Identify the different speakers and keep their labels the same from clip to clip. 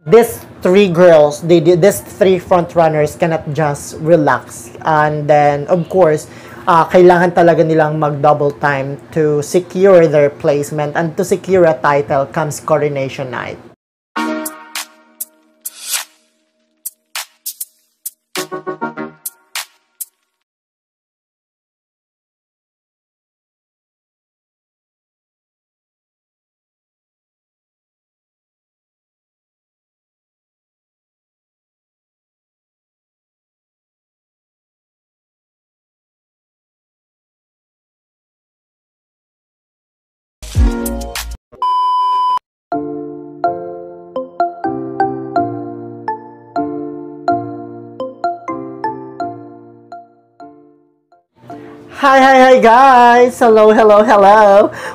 Speaker 1: these three girls, these three front runners cannot just relax. And then, of course, kailangan talaga nilang mag-double time to secure their placement, and to secure a title comes coronation night. Hi guys! Hello!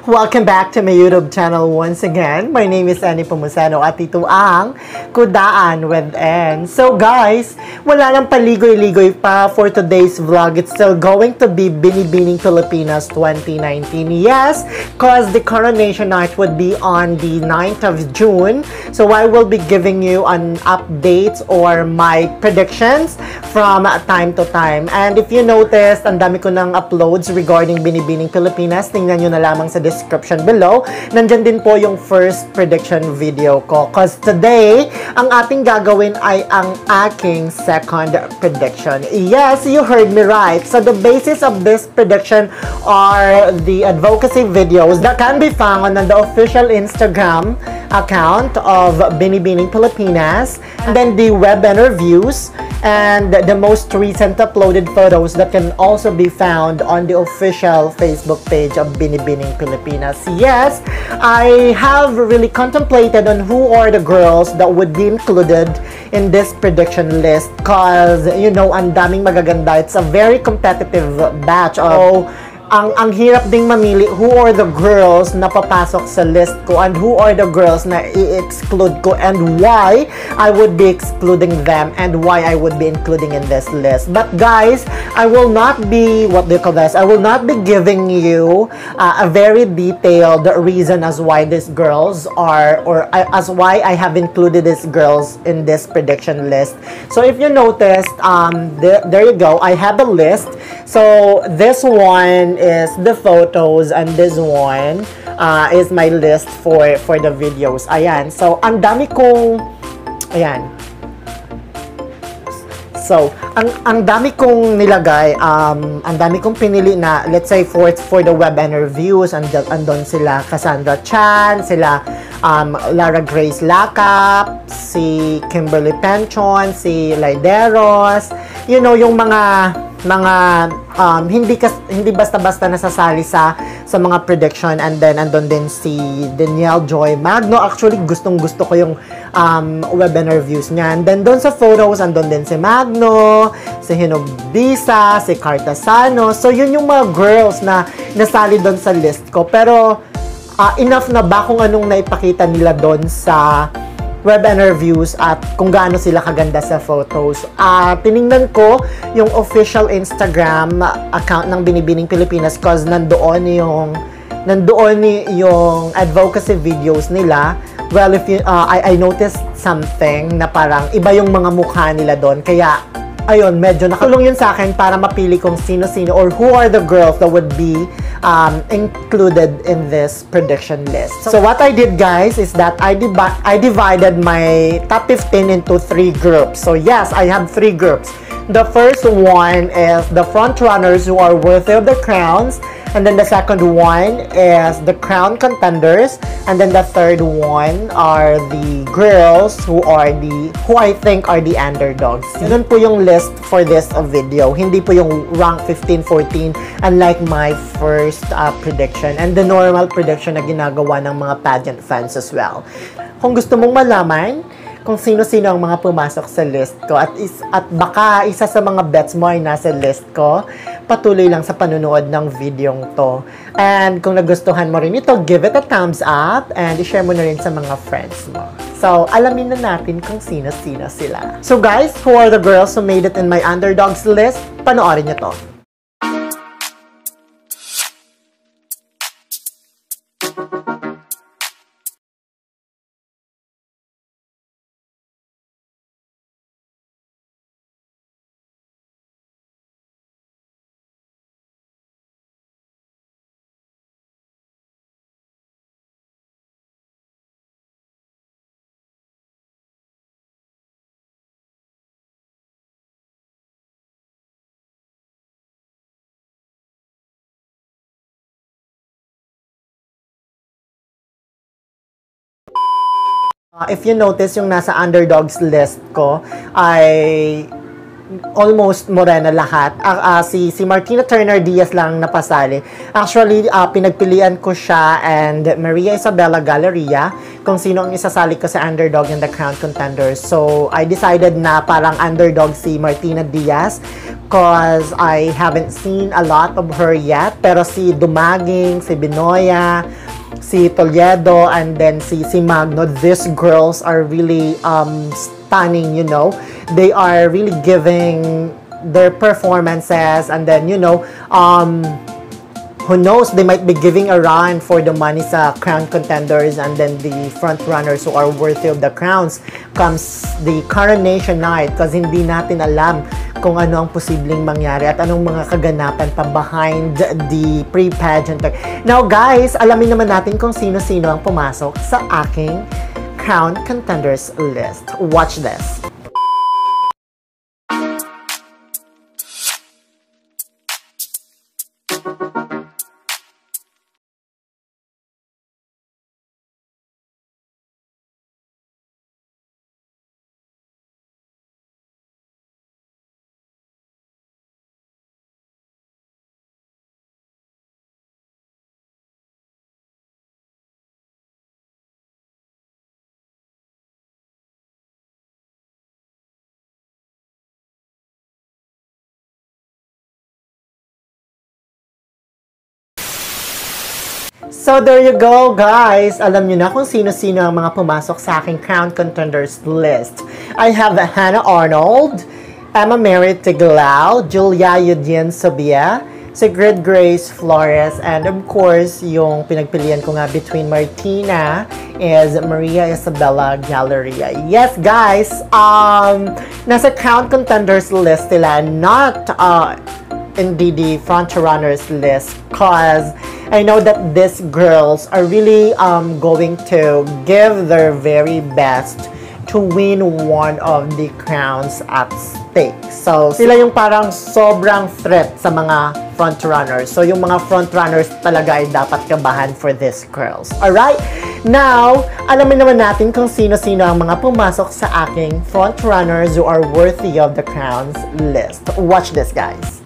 Speaker 1: Welcome back to my YouTube channel once again. My name is Annie Pumusano at ito ang Kudaan with N. So guys, wala nang paligoy-ligoy pa for today's vlog. It's still going to be Binibining Pilipinas 2019. Yes, cause the coronation night would be on the 9th of June. So I will be giving you an update or my predictions from time to time. And if you noticed, ang dami ko nang uploads regarding Binibining Pilipinas. Tingnan nyo na lamang sa description below. Nandyan din po yung first prediction video ko. Cause today, ang ating gagawin ay ang aking second prediction. Yes, you heard me right. So the basis of this prediction are the advocacy videos that can be found on the official Instagram account of Binibining Pilipinas, and then the web interviews, and the most recent uploaded photos that can also be found on the official Facebook page of Binibining Pilipinas. Yes, I have really contemplated on who are the girls that would be included in this prediction list, cause you know, ang daming magaganda. It's a very competitive batch of ang hirap ding mamili who are the girls na papasok sa list ko and who are the girls na i-exclude ko and why I would be excluding them and why I would be including in this list. But guys, I will not be, what do you call this? I will not be giving you a very detailed reason as why these girls are, or as why I have included these girls in this prediction list. So if you noticed, there you go, I have a list. So this one is the photos and this one is my list for the videos. Ayan. So ang dami kong ayan. So ang dami kong nilagay, ang dami kong pinili na, let's say for the web interviews, andon sila Cassandra Chan, sila Lara Grace Lacap, si Kimberly Penchon, si Laideros, you know, yung mga hindi basta-basta nasasali sa mga prediction. And then andon din si Danielle Joy Magno. Actually, gustong-gusto ko yung web interviews niya. And then doon sa photos, andon din si Magno, si Hinog Bisa, si Cartasano. So yun yung mga girls na nasali doon sa list ko. Pero enough na ba kung anong naipakita nila doon sa web interviews at kung gaano sila kaganda sa photos. Tiningnan ko yung official Instagram account ng Binibining Pilipinas cause nandoon yung advocacy videos nila. Well, if you, I noticed something na parang iba yung mga mukha nila doon. Kaya, ayun, medyo nakatulong yun sa akin para mapili kung sino-sino or who are the girls that would be included in this prediction list. So what I did, guys, is that I divided my top 15 into 3 groups. So yes, I have 3 groups. The first one is the front runners who are worthy of the crowns. And then the second one is the crown contenders. And then the third one are the girls who I think are the underdogs. Yun po yung list for this video. Hindi po yung rank 15, 14, unlike my first prediction. And the normal prediction na ginagawa ng mga pageant fans as well. Kung gusto mong malaman kung sino-sino ang mga pumasok sa list ko at baka isa sa mga bets mo ay nasa list ko, patuloy lang sa panunood ng videong to. And kung nagustuhan mo rin ito, give it a thumbs up and i-share mo na rin sa mga friends mo. So, alamin na natin kung sino-sino sila. So guys, who are the girls who made it in my underdogs list? Panoorin nyo to. If you notice, yung nasa underdogs list ko ay almost morena lahat. Si Martina Turner Diaz lang napasali. Actually, pinagpilian ko siya and Maria Isabella Galleria kung sino ang isasali ko sa underdog in the Crown Contenders. So, I decided na parang underdog si Martina Diaz cause I haven't seen a lot of her yet. Pero si Dumaging, si Binoya, si Toledo, and then si Magno, these girls are really stunning, you know. They are really giving their performances, and then, you know, who knows, they might be giving a run for the money sa Crown Contenders, and then the front runners who are worthy of the crowns comes the coronation night, kasi hindi natin alam kung ano ang posibleng mangyari at anong mga kaganapan pa behind the pre-pageant. Now guys, alamin naman natin kung sino-sino ang pumasok sa aking Crown Contenders list. Watch this. So there you go guys, alam nyo na kung sino-sino ang mga pumasok sa aking Crown Contenders list. I have Hannah Arnold, Emma Mary Tiglao, Julia Eugene Sobia, Sigrid Grace Flores, and of course, yung pinagpilian ko nga between Martina is Maria Isabella Galleria. Yes guys, nasa Crown Contenders list sila, not indeed the front runners list, cause I know that these girls are really going to give their very best to win one of the crowns at stake. So, sila yung parang sobrang threat sa mga front runners. So, yung mga front runners talaga ay dapat kabahan for these girls. Alright? Now, alamin naman natin kung sino-sino ang mga pumasok sa aking front runners who are worthy of the crowns list. Watch this, guys.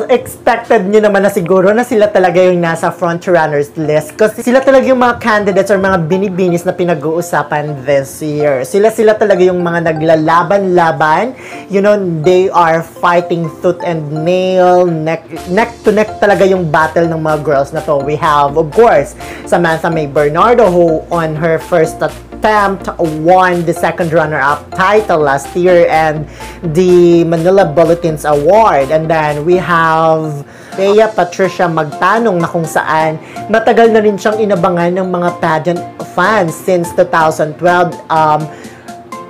Speaker 1: Expected nyo naman na siguro na sila talaga yung nasa front runners list kasi sila talaga yung mga candidates or mga binibinis na pinag-uusapan this year. Sila talaga yung mga naglalaban-laban. You know, they are fighting tooth and nail, neck to neck talaga yung battle ng mga girls na to. We have, of course, Samantha May Bernardo, who on her first attempt won the second runner-up title last year and the Manila Bulletins Award. And then we have Bea Patricia Magtanong na kung saan matagal na rin siyang inabangan ng mga pageant fans since 2012.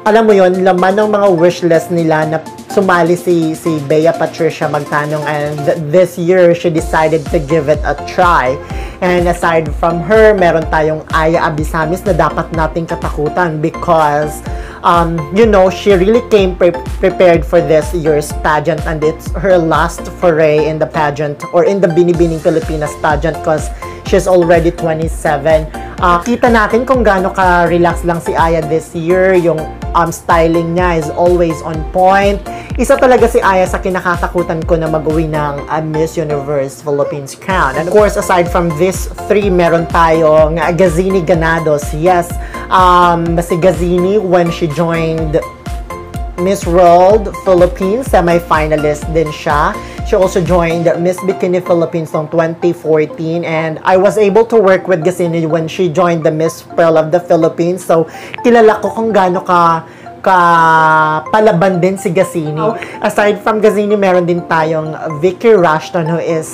Speaker 1: Alam mo yon, laman ng mga wishlist nila na sumali si Bea Patricia Magtanong, and this year she decided to give it a try. And aside from her, meron tayong Aya Abisamis na dapat nating katakutan because you know, she really came prepared for this year's pageant, and it's her last foray in the pageant or in the Binibining Pilipinas pageant because she's already 27. Kita natin kung gaano ka-relax lang si Aya this year. Yung styling niya is always on point. Isa talaga si Aya sa kinakatakutan ko na mag-uwi ng Miss Universe Philippines crown. And of course, aside from these three, meron tayong Gazini Ganados. Yes, si Gazini, when she joined Miss World Philippines, semi-finalist din siya. She also joined Miss Bikini Philippines noong 2014, and I was able to work with Gazini when she joined the Miss Pearl of the Philippines. So, kilala ko kung gaano ka palaban din si Gazzini. Aside from Gazzini, meron din tayong Vicky Rushton who is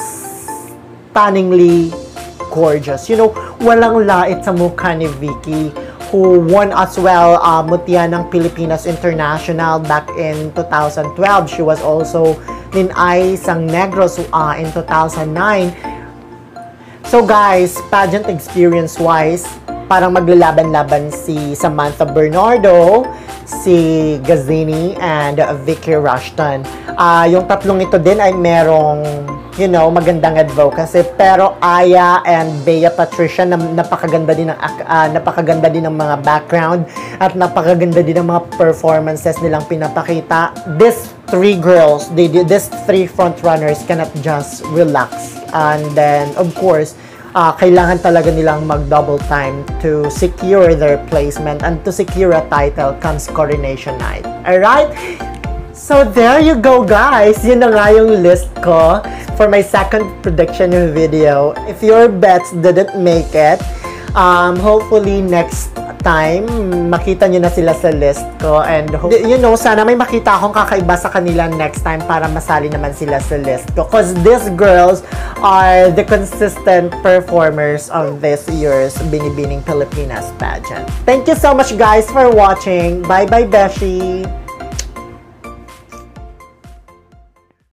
Speaker 1: stunningly gorgeous. You know, walang lait sa mukha ni Vicky, who won as well Mutya ng Pilipinas International back in 2012. She was also Ninay Sang Negros in 2009. So guys, pageant experience-wise, parang maglalaban-laban si Samantha Bernardo, si Gazzini, and Vicky Rushton. Yung tatlong ito din ay merong, you know, magandang advocacy. Pero Aya and Bea Patricia, napakaganda din ng mga background at napakaganda din ng mga performances nilang pinapakita. These three girls, these three frontrunners cannot just relax. And then, of course, kailangan talaga nilang mag-double time to secure their placement, and to secure a title comes coronation night. Alright? So, there you go, guys. Yun na nga yung list ko for my second prediction video. If your bets didn't make it, hopefully next time, makita nyo na sila sa list ko. And, you know, sana may makita akong kakaiba sa kanila next time para masali naman sila sa list ko. Because these girls are the consistent performers of this year's Binibining Pilipinas pageant. Thank you so much, guys, for watching. Bye-bye, Beshi!